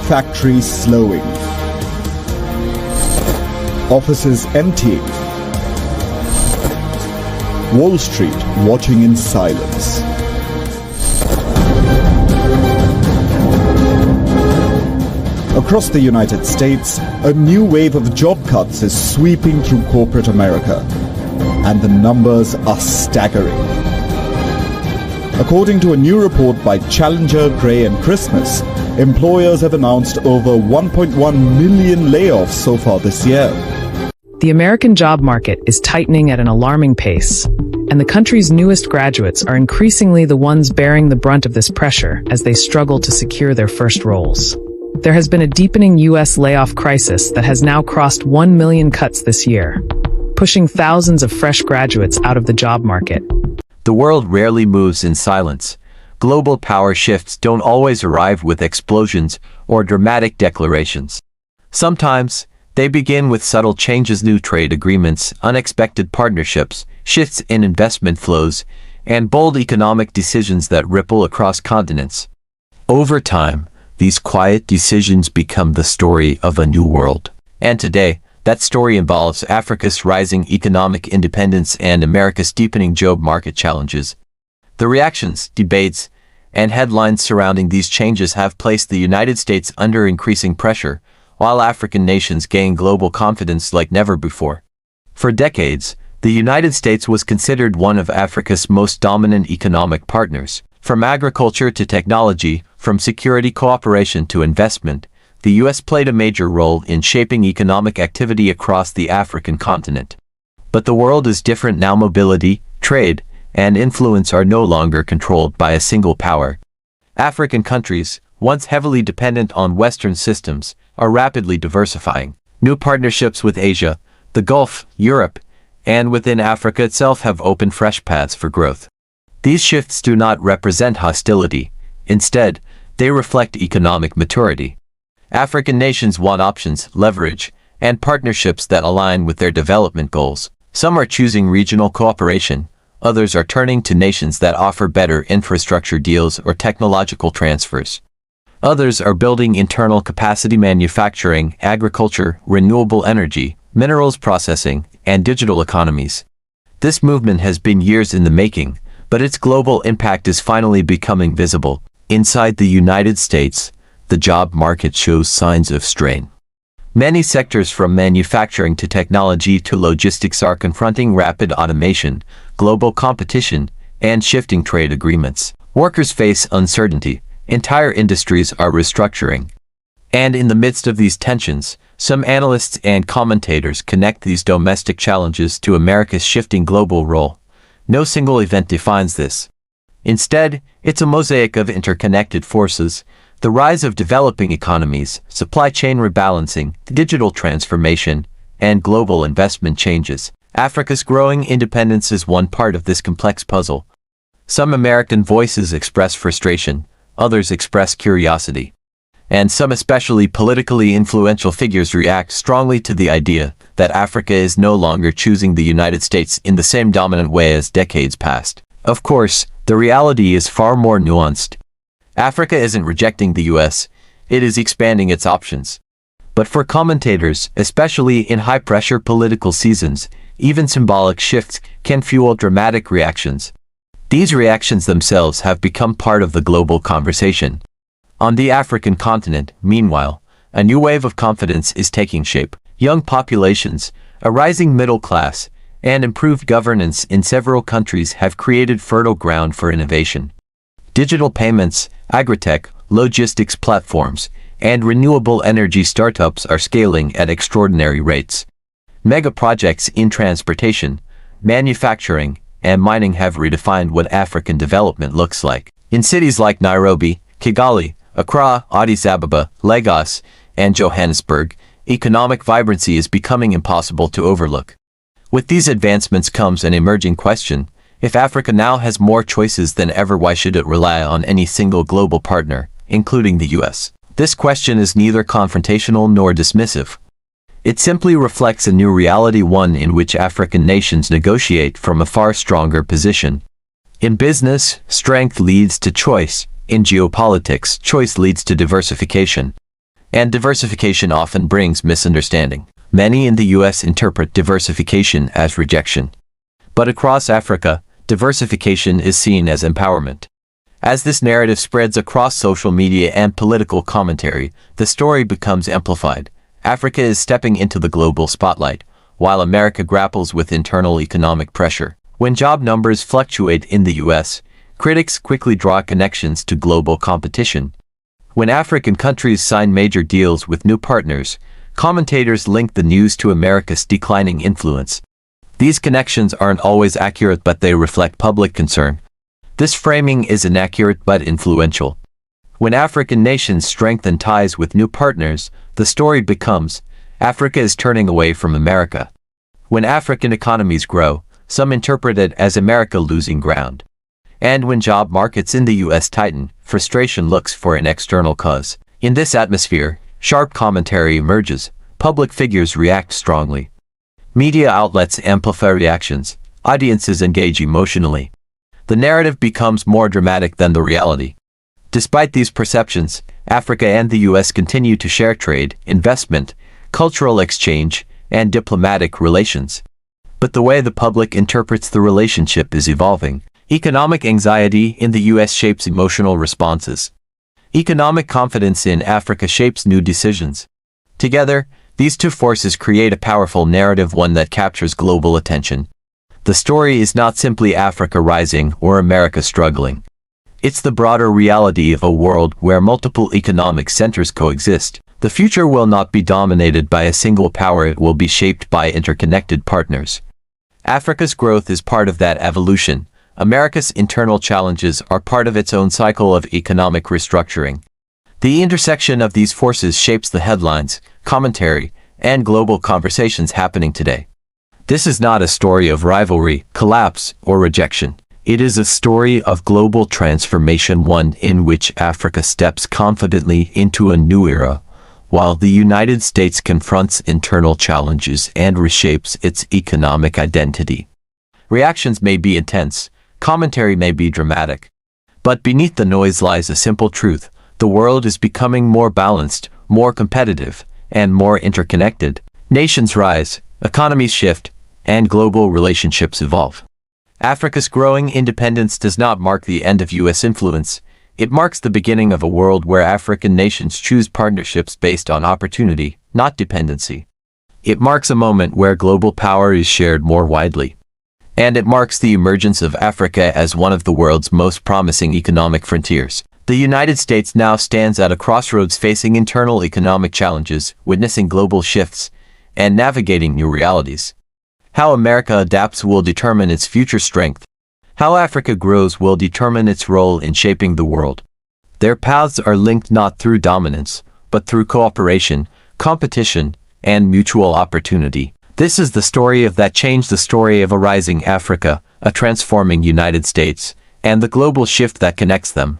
factories slowing, offices emptying, Wall Street watching in silence. Across the United States, a new wave of job cuts is sweeping through corporate America, and the numbers are staggering. According to a new report by Challenger, Gray and Christmas, employers have announced over 1.1 million layoffs so far this year. The American job market is tightening at an alarming pace, and the country's newest graduates are increasingly the ones bearing the brunt of this pressure as they struggle to secure their first roles. There has been a deepening U.S. layoff crisis that has now crossed 1 million cuts this year, pushing thousands of fresh graduates out of the job market. The world rarely moves in silence. Global power shifts don't always arrive with explosions or dramatic declarations. Sometimes, they begin with subtle changes: new trade agreements, unexpected partnerships, shifts in investment flows, and bold economic decisions that ripple across continents. Over time, these quiet decisions become the story of a new world. And today, that story involves Africa's rising economic independence and America's deepening job market challenges. The reactions, debates, and headlines surrounding these changes have placed the United States under increasing pressure, while African nations gain global confidence like never before. For decades, the United States was considered one of Africa's most dominant economic partners. From agriculture to technology, from security cooperation to investment, the U.S. played a major role in shaping economic activity across the African continent. But the world is different now. Mobility, trade, and influence are no longer controlled by a single power. African countries, once heavily dependent on Western systems, are rapidly diversifying. New partnerships with Asia, the Gulf, Europe, and within Africa itself have opened fresh paths for growth. These shifts do not represent hostility. Instead, they reflect economic maturity. African nations want options, leverage, and partnerships that align with their development goals. Some are choosing regional cooperation, others are turning to nations that offer better infrastructure deals or technological transfers. Others are building internal capacity: manufacturing, agriculture, renewable energy, minerals processing, and digital economies. This movement has been years in the making, but its global impact is finally becoming visible. Inside the United States, the job market shows signs of strain. Many sectors from manufacturing to technology to logistics are confronting rapid automation, global competition, and shifting trade agreements. Workers face uncertainty. Entire industries are restructuring. And in the midst of these tensions, some analysts and commentators connect these domestic challenges to America's shifting global role. No single event defines this. Instead, it's a mosaic of interconnected forces: the rise of developing economies, supply chain rebalancing, digital transformation, and global investment changes. Africa's growing independence is one part of this complex puzzle. Some American voices express frustration, others express curiosity. And some especially politically influential figures react strongly to the idea that Africa is no longer choosing the United States in the same dominant way as decades past. Of course, the reality is far more nuanced. Africa isn't rejecting the U.S., it is expanding its options. But for commentators, especially in high-pressure political seasons, even symbolic shifts can fuel dramatic reactions. These reactions themselves have become part of the global conversation. On the African continent, meanwhile, a new wave of confidence is taking shape. Young populations, a rising middle class, and improved governance in several countries have created fertile ground for innovation. Digital payments, agritech, logistics platforms, and renewable energy startups are scaling at extraordinary rates. Mega projects in transportation, manufacturing, and mining have redefined what African development looks like. In cities like Nairobi, Kigali, Accra, Addis Ababa, Lagos, and Johannesburg, economic vibrancy is becoming impossible to overlook. With these advancements comes an emerging question: if Africa now has more choices than ever, why should it rely on any single global partner, including the US? This question is neither confrontational nor dismissive. It simply reflects a new reality, one in which African nations negotiate from a far stronger position. In business, strength leads to choice. In geopolitics, choice leads to diversification. and diversification often brings misunderstanding. Many in the U.S. interpret diversification as rejection. But across Africa, diversification is seen as empowerment. As this narrative spreads across social media and political commentary, the story becomes amplified. Africa is stepping into the global spotlight, while America grapples with internal economic pressure. When job numbers fluctuate in the U.S., critics quickly draw connections to global competition. When African countries sign major deals with new partners, commentators link the news to America's declining influence. These connections aren't always accurate, but they reflect public concern. This framing is inaccurate but influential. When African nations strengthen ties with new partners, the story becomes, Africa is turning away from America. When African economies grow, some interpret it as America losing ground. And when job markets in the U.S. tighten, frustration looks for an external cause. In this atmosphere, sharp commentary emerges. Public figures react strongly. Media outlets amplify reactions. Audiences engage emotionally. The narrative becomes more dramatic than the reality. Despite these perceptions, Africa and the U.S. continue to share trade, investment, cultural exchange, and diplomatic relations. But the way the public interprets the relationship is evolving. Economic anxiety in the U.S. shapes emotional responses. Economic confidence in Africa shapes new decisions. Together, these two forces create a powerful narrative, one that captures global attention. The story is not simply Africa rising or America struggling. It's the broader reality of a world where multiple economic centers coexist. The future will not be dominated by a single power, it will be shaped by interconnected partners. Africa's growth is part of that evolution. America's internal challenges are part of its own cycle of economic restructuring. The intersection of these forces shapes the headlines, commentary, and global conversations happening today. This is not a story of rivalry, collapse, or rejection. It is a story of global transformation, one in which Africa steps confidently into a new era, while the United States confronts internal challenges and reshapes its economic identity. Reactions may be intense, commentary may be dramatic, but beneath the noise lies a simple truth. The world is becoming more balanced, more competitive, and more interconnected. Nations rise, economies shift, and global relationships evolve. Africa's growing independence does not mark the end of U.S. influence. It marks the beginning of a world where African nations choose partnerships based on opportunity, not dependency. It marks a moment where global power is shared more widely. And it marks the emergence of Africa as one of the world's most promising economic frontiers. The United States now stands at a crossroads, facing internal economic challenges, witnessing global shifts, and navigating new realities. How America adapts will determine its future strength. How Africa grows will determine its role in shaping the world. Their paths are linked not through dominance, but through cooperation, competition, and mutual opportunity. This is the story of that change, the story of a rising Africa, a transforming United States, and the global shift that connects them.